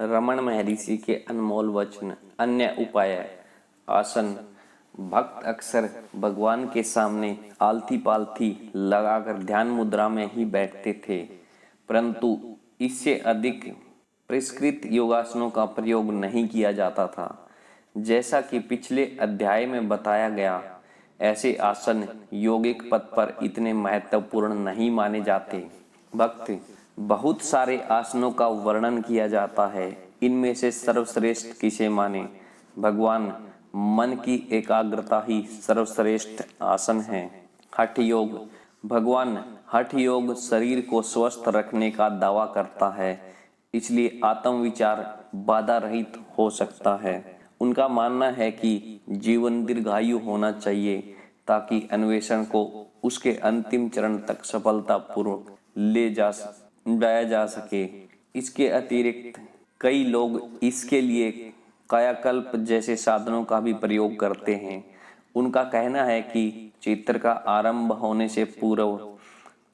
रमण महर्षि के अनमोल वचन। अन्य उपाय। आसन। भक्त अक्सर भगवान के सामने आलती पालथी लगाकर ध्यान मुद्रा में ही बैठते थे, परंतु इससे अधिक परिष्कृत योगासनों का प्रयोग नहीं किया जाता था। जैसा कि पिछले अध्याय में बताया गया, ऐसे आसन योगिक पद पर इतने महत्वपूर्ण नहीं माने जाते। भक्त बहुत सारे आसनों का वर्णन किया जाता है, इनमें से सर्वश्रेष्ठ किसे माने? भगवान मन की एकाग्रता ही सर्वश्रेष्ठ आसन है। हठ योग। भगवान हठ योग शरीर को स्वस्थ रखने का दावा करता है, इसलिए आत्म विचार बाधा रहित हो सकता है। उनका मानना है कि जीवन दीर्घायु होना चाहिए ताकि अन्वेषण को उसके अंतिम चरण तक सफलतापूर्वक ले जाया जा सके। इसके अतिरिक्त कई लोग इसके लिए कायाकल्प जैसे साधनों का भी प्रयोग करते हैं। उनका कहना है कि चित्र का आरंभ होने से पूर्व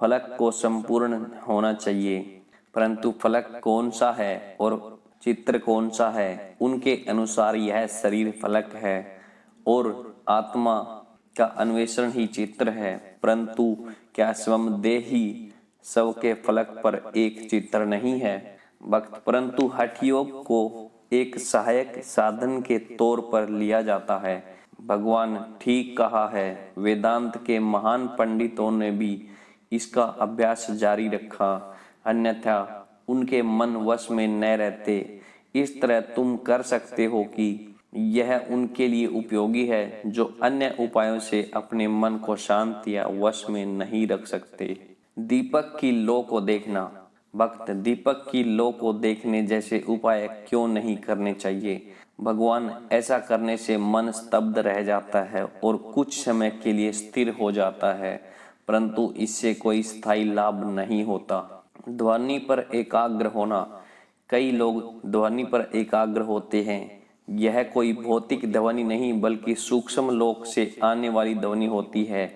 फलक को संपूर्ण होना चाहिए, परंतु फलक कौन सा है और चित्र कौन सा है, उनके अनुसार यह शरीर फलक है और आत्मा का अन्वेषण ही चित्र है। परंतु क्या स्वदेह ही शव के फलक पर एक चित्र नहीं है? भक्त परंतु हठ योग को एक सहायक साधन के तौर पर लिया जाता है। भगवान ठीक कहा है। वेदांत के महान पंडितों ने भी इसका अभ्यास जारी रखा, अन्यथा उनके मन वश में न रहते। इस तरह तुम कर सकते हो कि यह उनके लिए उपयोगी है जो अन्य उपायों से अपने मन को शांत या वश में नहीं रख सकते। दीपक की लौ को देखना। भक्त दीपक की लौ को देखने जैसे उपाय क्यों नहीं करने चाहिए? भगवान ऐसा करने से मन स्तब्ध रह जाता है और कुछ समय के लिए स्थिर हो जाता है, परंतु इससे कोई स्थायी लाभ नहीं होता। ध्वनि पर एकाग्र होना। कई लोग ध्वनि पर एकाग्र होते हैं। यह कोई भौतिक ध्वनि नहीं बल्कि सूक्ष्म लोक से आने वाली ध्वनि होती है।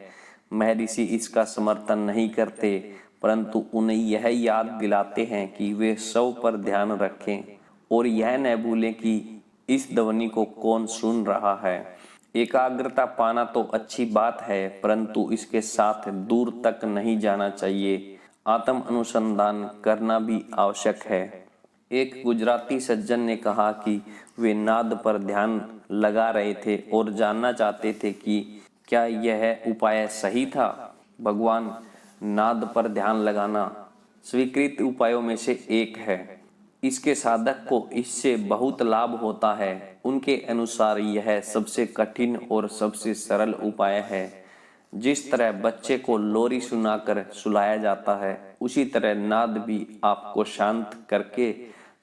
महर्षि इसका समर्थन नहीं करते, परंतु उन्हें यह याद दिलाते हैं कि वे शव पर ध्यान रखें और यह न भूलें कि इस ध्वनि को कौन सुन रहा है। एकाग्रता पाना तो अच्छी बात है, परंतु इसके साथ दूर तक नहीं जाना चाहिए। आत्म अनुसंधान करना भी आवश्यक है। एक गुजराती सज्जन ने कहा कि वे नाद पर ध्यान लगा रहे थे और जानना चाहते थे कि क्या यह उपाय सही था। भगवान नाद पर ध्यान लगाना स्वीकृत उपायों में से एक है। इसके साधक को इससे बहुत लाभ होता है। उनके अनुसार यह सबसे कठिन और सबसे सरल उपाय है। जिस तरह बच्चे को लोरी सुनाकर सुलाया जाता है, उसी तरह नाद भी आपको शांत करके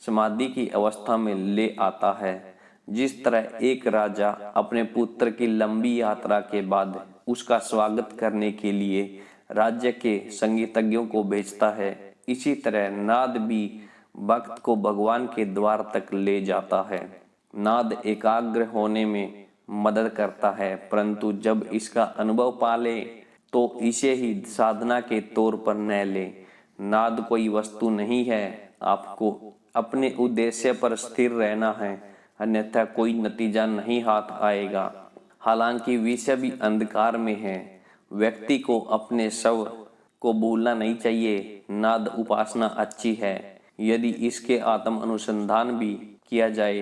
समाधि की अवस्था में ले आता है। जिस तरह एक राजा अपने पुत्र की लंबी यात्रा के बाद उसका स्वागत करने के लिए राज्य के संगीतज्ञों को भेजता है, इसी तरह नाद भी भक्त को भगवान के द्वार तक ले जाता है। नाद एकाग्र होने में मदद करता है, परंतु जब इसका अनुभव पा ले तो इसे ही साधना के तौर पर न ले। नाद कोई वस्तु नहीं है, आपको अपने उद्देश्य पर स्थिर रहना है, अन्यथा कोई नतीजा नहीं हाथ आएगा। हालांकि विषय भी अंधकार में है। व्यक्ति को अपने शव को भूलना नहीं चाहिए। नाद उपासना अच्छी है, यदि इसके आत्म अनुसंधान भी किया जाए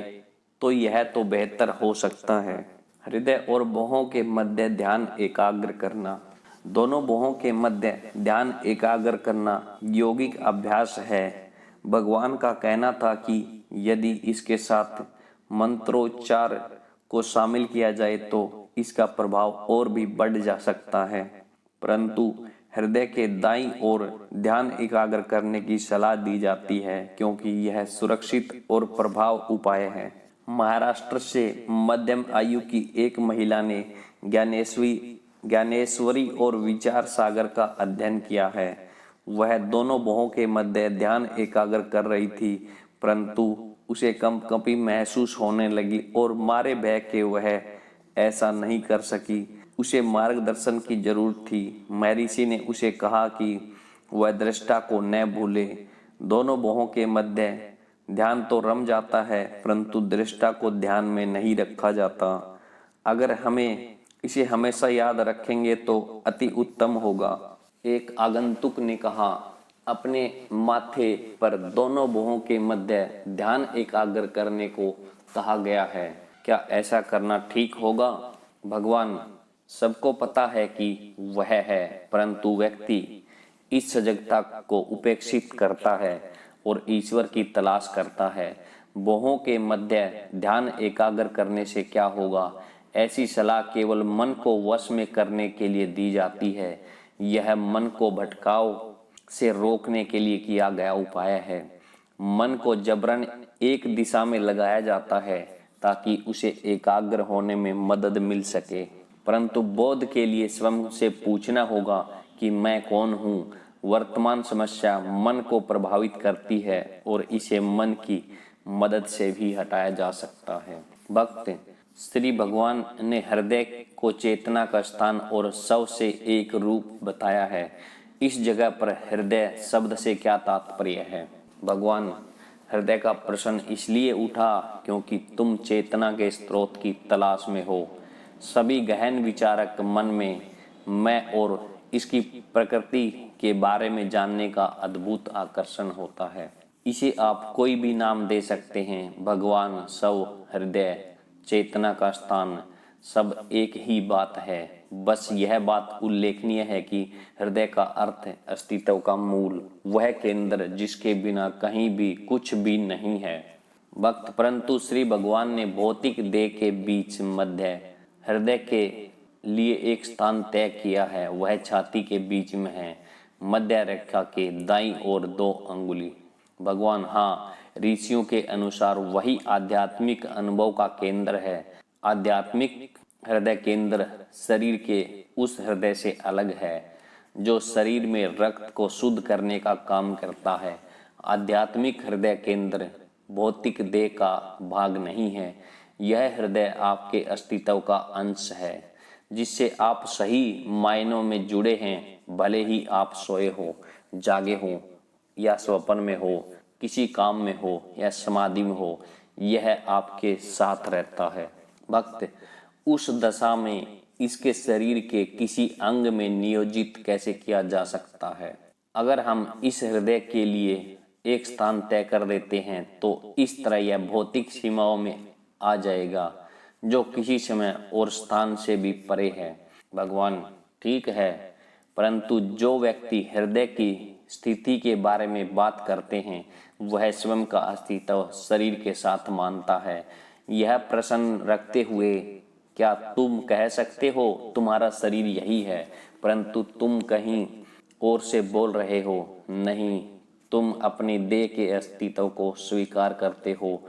तो यह तो बेहतर हो सकता है। हृदय और भौहों के मध्य ध्यान एकाग्र करना। दोनों भौहों के मध्य ध्यान एकाग्र करना योगिक अभ्यास है। भगवान का कहना था कि यदि इसके साथ मंत्रोच्चार को शामिल किया जाए तो इसका प्रभाव और भी बढ़ जा सकता है, परंतु हृदय के दाईं ओर ध्यान एकाग्र करने की सलाह दी जाती है क्योंकि यह सुरक्षित और प्रभाव उपाय है। महाराष्ट्र से मध्यम आयु की एक महिला ने ज्ञानेश्वरी और विचार सागर का अध्ययन किया है। वह दोनों भौहों के मध्य ध्यान एकाग्र कर रही थी, परंतु उसे कंपकंपी महसूस होने लगी और मारे भय के वह ऐसा नहीं कर सकी। उसे मार्गदर्शन की जरूरत थी। महर्षि ने उसे कहा कि वह दृष्टा को न भूले। दोनों भौहों के मध्य ध्यान तो रम जाता है, परंतु दृष्टा को ध्यान में नहीं रखा जाता। अगर हमें इसे हमेशा याद रखेंगे तो अति उत्तम होगा। एक आगंतुक ने कहा, अपने माथे पर दोनों भुवों के मध्य ध्यान एकाग्र करने को कहा गया है, क्या ऐसा करना ठीक होगा? भगवान, सबको पता है कि वह है, परंतु व्यक्ति इस सजगता को उपेक्षित करता है और ईश्वर की तलाश करता है। भुवों के मध्य ध्यान एकाग्र करने से क्या होगा? ऐसी सलाह केवल मन को वश में करने के लिए दी जाती है। यह मन को भटकाव से रोकने के लिए किया गया उपाय है। मन को जबरन एक दिशा में लगाया जाता है ताकि उसे एकाग्र होने में मदद मिल सके, परंतु बोध के लिए स्वयं से पूछना होगा कि मैं कौन हूँ। वर्तमान समस्या मन को प्रभावित करती है और इसे मन की मदद से भी हटाया जा सकता है। भक्त, श्री भगवान ने हृदय को चेतना का स्थान और सब से एक रूप बताया है। इस जगह पर हृदय शब्द से क्या तात्पर्य है? भगवान, हृदय का प्रश्न इसलिए उठा क्योंकि तुम चेतना के स्रोत की तलाश में हो। सभी गहन विचारक मन में मैं और इसकी प्रकृति के बारे में जानने का अद्भुत आकर्षण होता है। इसे आप कोई भी नाम दे सकते हैं। भगवान, सब, हृदय, चेतना का स्थान, सब एक ही बात है। बस यह बात उल्लेखनीय है कि हृदय का अर्थ अस्तित्व का मूल, वह केंद्र जिसके बिना कहीं भी कुछ भी नहीं है। भक्त, परंतु श्री भगवान ने भौतिक देह के बीच मध्य हृदय के लिए एक स्थान तय किया है। वह छाती के बीच में है, मध्य रेखा के दाईं ओर 2 अंगुली। भगवान, हाँ, ऋषियों के अनुसार वही आध्यात्मिक अनुभव का केंद्र है। आध्यात्मिक हृदय केंद्र शरीर के उस हृदय से अलग है जो शरीर में रक्त को शुद्ध करने का काम करता है। आध्यात्मिक हृदय केंद्र भौतिक देह का भाग नहीं है। यह हृदय आपके अस्तित्व का अंश है जिससे आप सही मायनों में जुड़े हैं। भले ही आप सोए हो, जागे हो या स्वप्न में हो, किसी काम में हो या समाधि में हो, यह आपके साथ रहता है। भक्त, उस दशा में इसके शरीर के किसी अंग में नियोजित कैसे किया जा सकता है? अगर हम इस हृदय के लिए एक स्थान तय कर देते हैं तो इस तरह यह भौतिक सीमाओं में आ जाएगा जो किसी समय और स्थान से भी परे है। भगवान, ठीक है, परंतु जो व्यक्ति हृदय की स्थिति के बारे में बात करते हैं वह स्वयं का अस्तित्व शरीर के साथ मानता है। यह प्रश्न रखते हुए क्या तुम कह सकते हो तुम्हारा शरीर यही है, परंतु तुम कहीं और से बोल रहे हो? नहीं, तुम अपने देह के अस्तित्व को स्वीकार करते हो।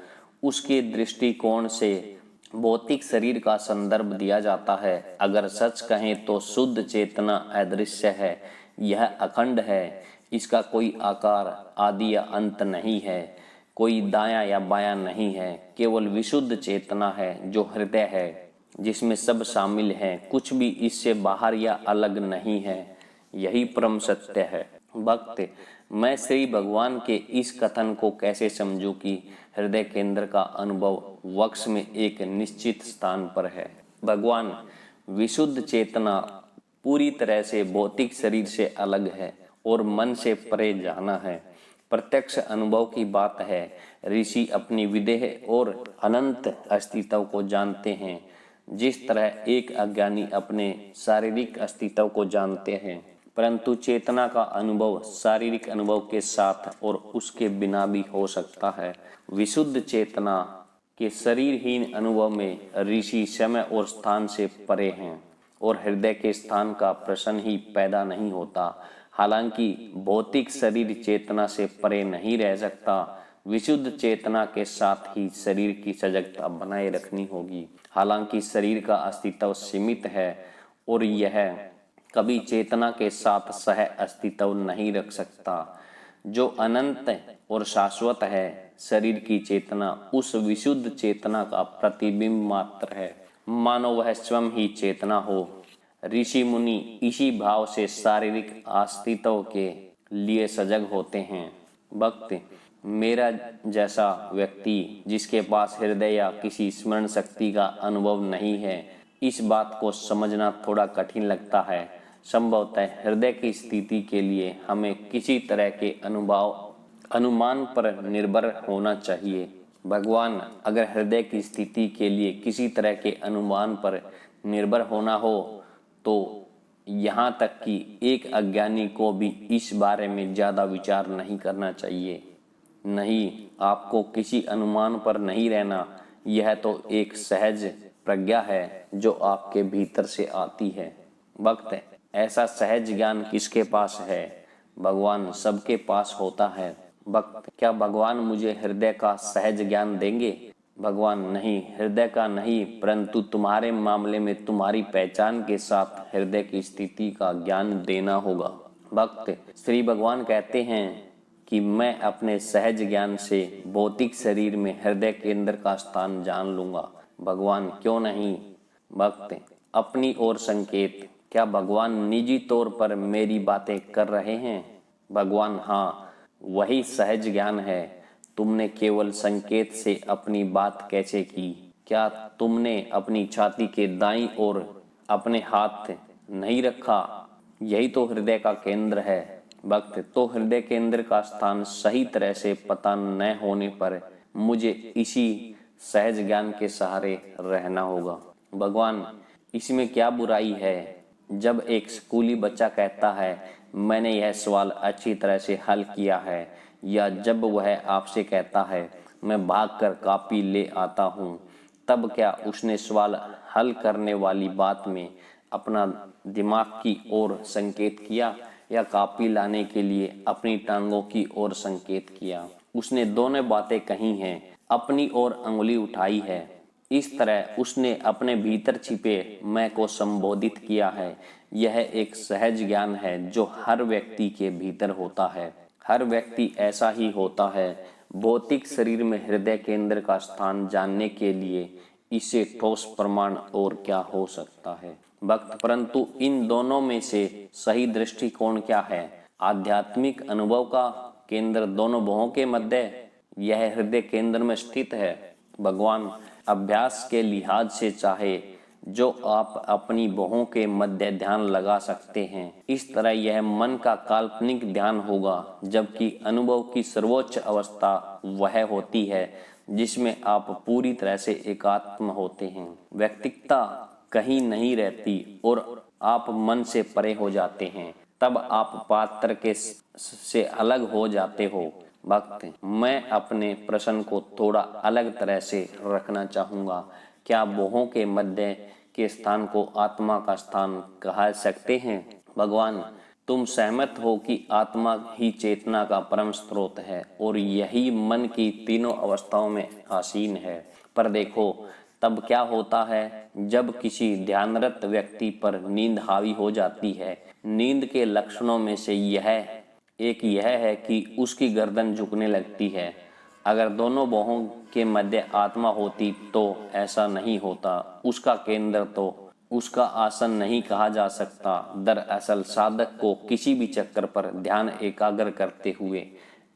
उसके दृष्टिकोण से भौतिक शरीर का संदर्भ दिया जाता है। अगर सच कहें तो शुद्ध चेतना अदृश्य है, यह अखंड है। इसका कोई आकार, आदि या अंत नहीं है, कोई दायां या बायां नहीं है। केवल विशुद्ध चेतना है जो हृदय है, जिसमें सब शामिल है। कुछ भी इससे बाहर या अलग नहीं है। यही परम सत्य है। भक्त, मैं श्री भगवान के इस कथन को कैसे समझूं कि हृदय केंद्र का अनुभव वक्ष में एक निश्चित स्थान पर है? भगवान, विशुद्ध चेतना पूरी तरह से भौतिक शरीर से अलग है और मन से परे जाना है। प्रत्यक्ष अनुभव की बात है। ऋषि अपनी विदेह और अनंत अस्तित्व को जानते हैं जिस तरह एक अज्ञानी अपने शारीरिक अस्तित्व को जानते हैं, परंतु चेतना का अनुभव शारीरिक अनुभव के साथ और उसके बिना भी हो सकता है। विशुद्ध चेतना के शरीरहीन अनुभव में ऋषि समय और स्थान से परे हैं और हृदय के स्थान का प्रश्न ही पैदा नहीं होता। हालांकि भौतिक शरीर चेतना से परे नहीं रह सकता, विशुद्ध चेतना के साथ ही शरीर की सजगता बनाए रखनी होगी। हालांकि शरीर का अस्तित्व सीमित है और यह कभी चेतना के साथ सह अस्तित्व नहीं रख सकता जो अनंत और शाश्वत है। शरीर की चेतना उस विशुद्ध चेतना का प्रतिबिंब मात्र है, मानो वह स्वयं ही चेतना हो। ऋषि मुनि इसी भाव से शारीरिक अस्तित्व के लिए सजग होते हैं। भक्त, मेरा जैसा व्यक्ति जिसके पास हृदय या किसी स्मरण शक्ति का अनुभव नहीं है, इस बात को समझना थोड़ा कठिन लगता है। संभवतः हृदय की स्थिति के लिए हमें किसी तरह के अनुमान पर निर्भर होना चाहिए। भगवान, अगर हृदय की स्थिति के लिए किसी तरह के अनुमान पर निर्भर होना हो तो यहाँ तक कि एक अज्ञानी को भी इस बारे में ज्यादा विचार नहीं करना चाहिए। नहीं, आपको किसी अनुमान पर नहीं रहना, यह तो एक सहज प्रज्ञा है जो आपके भीतर से आती है। भक्त, ऐसा सहज ज्ञान किसके पास है? भगवान, सबके पास होता है। भक्त, क्या भगवान मुझे हृदय का सहज ज्ञान देंगे? भगवान, नहीं, हृदय का नहीं, परंतु तुम्हारे मामले में तुम्हारी पहचान के साथ हृदय की स्थिति का ज्ञान देना होगा। भक्त, श्री भगवान कहते हैं कि मैं अपने सहज ज्ञान से भौतिक शरीर में हृदय केंद्र का स्थान जान लूंगा। भगवान, क्यों नहीं? भक्त, अपनी ओर संकेत, क्या भगवान निजी तौर पर मेरी बातें कर रहे हैं? भगवान, हाँ, वही सहज ज्ञान है। तुमने केवल संकेत से अपनी बात कैसे की? क्या तुमने अपनी छाती के दाईं ओर अपने हाथ नहीं रखा? यही तो हृदय का केंद्र है। भक्त, तो हृदय केंद्र का स्थान सही तरह से पता न होने पर मुझे इसी सहज ज्ञान के सहारे रहना होगा। भगवान, इसमें क्या बुराई है? जब एक स्कूली बच्चा कहता है मैंने यह सवाल अच्छी तरह से हल किया है, या जब वह आपसे कहता है मैं भागकर कॉपी ले आता हूँ, तब क्या उसने सवाल हल करने वाली बात में अपना दिमाग की ओर संकेत किया या कॉपी लाने के लिए अपनी टांगों की ओर संकेत किया? उसने दोनों बातें कही हैं, अपनी ओर अंगुली उठाई है। इस तरह उसने अपने भीतर छिपे मैं को संबोधित किया है। यह एक सहज ज्ञान है जो हर व्यक्ति के भीतर होता है। हर व्यक्ति ऐसा ही होता है। भौतिक शरीर में हृदय केंद्र का स्थान जानने के लिए इसे ठोस प्रमाण और क्या हो सकता है? भक्त, परंतु इन दोनों में से सही दृष्टिकोण क्या है? आध्यात्मिक अनुभव का केंद्र दोनों भवों के मध्य, यह हृदय केंद्र में स्थित है। भगवान, अभ्यास के लिहाज से चाहे जो आप अपनी भवों के मध्य ध्यान लगा सकते हैं, इस तरह यह मन का काल्पनिक ध्यान होगा, जबकि अनुभव की सर्वोच्च अवस्था वह होती है जिसमें आप पूरी तरह से एकात्म होते हैं। व्यक्तिगता कहीं नहीं रहती और आप मन से परे हो जाते हैं, तब आप पात्र के से अलग हो जाते हो। भक्त, मैं अपने प्रश्न को थोड़ा अलग तरह से रखना चाहूंगा। क्या भवों के मध्य के स्थान को आत्मा का स्थान कह सकते हैं? भगवान, तुम सहमत हो कि आत्मा ही चेतना का परम स्रोत है और यही मन की तीनों अवस्थाओं में आसीन है। पर देखो, तब क्या होता है जब किसी ध्यानरत व्यक्ति पर नींद हावी हो जाती है? नींद के लक्षणों में से यह है कि उसकी गर्दन झुकने लगती है। अगर दोनों बाहों के मध्य आत्मा होती तो ऐसा नहीं होता। उसका केंद्र तो उसका आसन नहीं कहा जा सकता। दरअसल साधक को किसी भी चक्र पर ध्यान एकाग्र करते हुए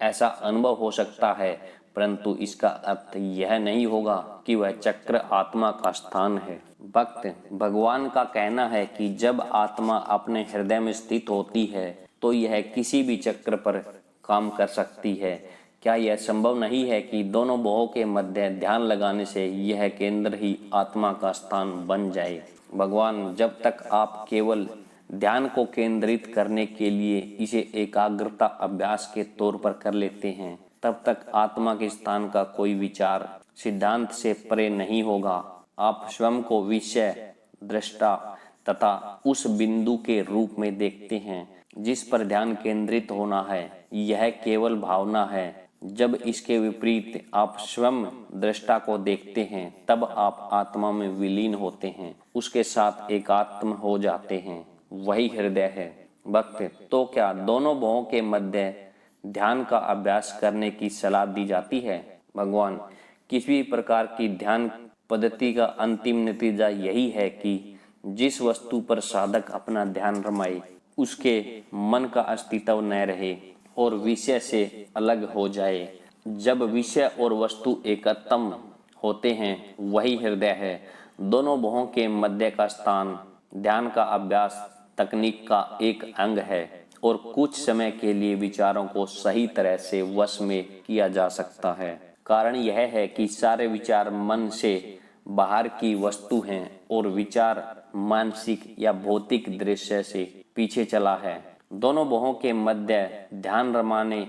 ऐसा अनुभव हो सकता है, परंतु इसका अर्थ यह नहीं होगा कि वह चक्र आत्मा का स्थान है। भक्त, भगवान का कहना है कि जब आत्मा अपने हृदय में स्थित होती है तो यह किसी भी चक्र पर काम कर सकती है। क्या यह संभव नहीं है कि दोनों भवों के मध्य ध्यान लगाने से यह केंद्र ही आत्मा का स्थान बन जाए? भगवान, जब तक आप केवल ध्यान को केंद्रित करने के लिए इसे एकाग्रता अभ्यास के तौर पर कर लेते हैं, तब तक आत्मा के स्थान का कोई विचार सिद्धांत से परे नहीं होगा। आप स्वयं को विषय, दृष्टा तथा उस बिंदु के रूप में देखते हैं जिस पर ध्यान केंद्रित होना है। यह केवल भावना है। जब इसके विपरीत आप स्वयं दृष्टा को देखते हैं, तब आप आत्मा में विलीन होते हैं, उसके साथ एकात्म हो जाते हैं। वही हृदय है। भक्त, तो क्या दोनों भवों के मध्य ध्यान का अभ्यास करने की सलाह दी जाती है? भगवान, किसी भी प्रकार की ध्यान पद्धति का अंतिम नतीजा यही है कि जिस वस्तु पर साधक अपना ध्यान रमाए उसके मन का अस्तित्व न रहे और विषय से अलग हो जाए। जब विषय और वस्तु एकतम होते हैं वही हृदय है। दोनों भवों के मध्य का स्थान ध्यान का अभ्यास तकनीक का एक अंग है और कुछ समय के लिए विचारों को सही तरह से वश में किया जा सकता है। कारण यह है कि सारे विचार मन से बाहर की वस्तु हैं और विचार मानसिक या भौतिक दृश्य से पीछे चला है। दोनों भवों के मध्य ध्यान रमाने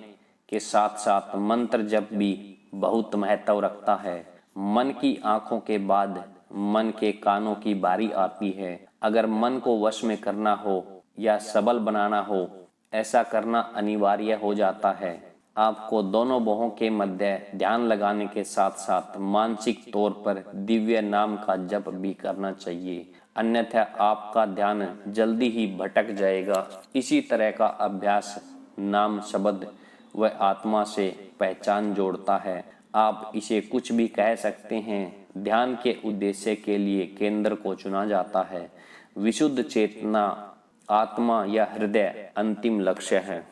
के साथ साथ मंत्र जप भी बहुत महत्व रखता है। मन की आंखों के बाद मन के कानों की बारी आती है। अगर मन को वश में करना हो या सबल बनाना हो, ऐसा करना अनिवार्य हो जाता है। आपको दोनों भवों के मध्य ध्यान लगाने के साथ साथ मानसिक तौर पर दिव्य नाम का जप भी करना चाहिए, अन्यथा आपका ध्यान जल्दी ही भटक जाएगा। इसी तरह का अभ्यास नाम शब्द व आत्मा से पहचान जोड़ता है। आप इसे कुछ भी कह सकते हैं। ध्यान के उद्देश्य के लिए केंद्र को चुना जाता है। विशुद्ध चेतना, आत्मा या हृदय अंतिम लक्ष्य है।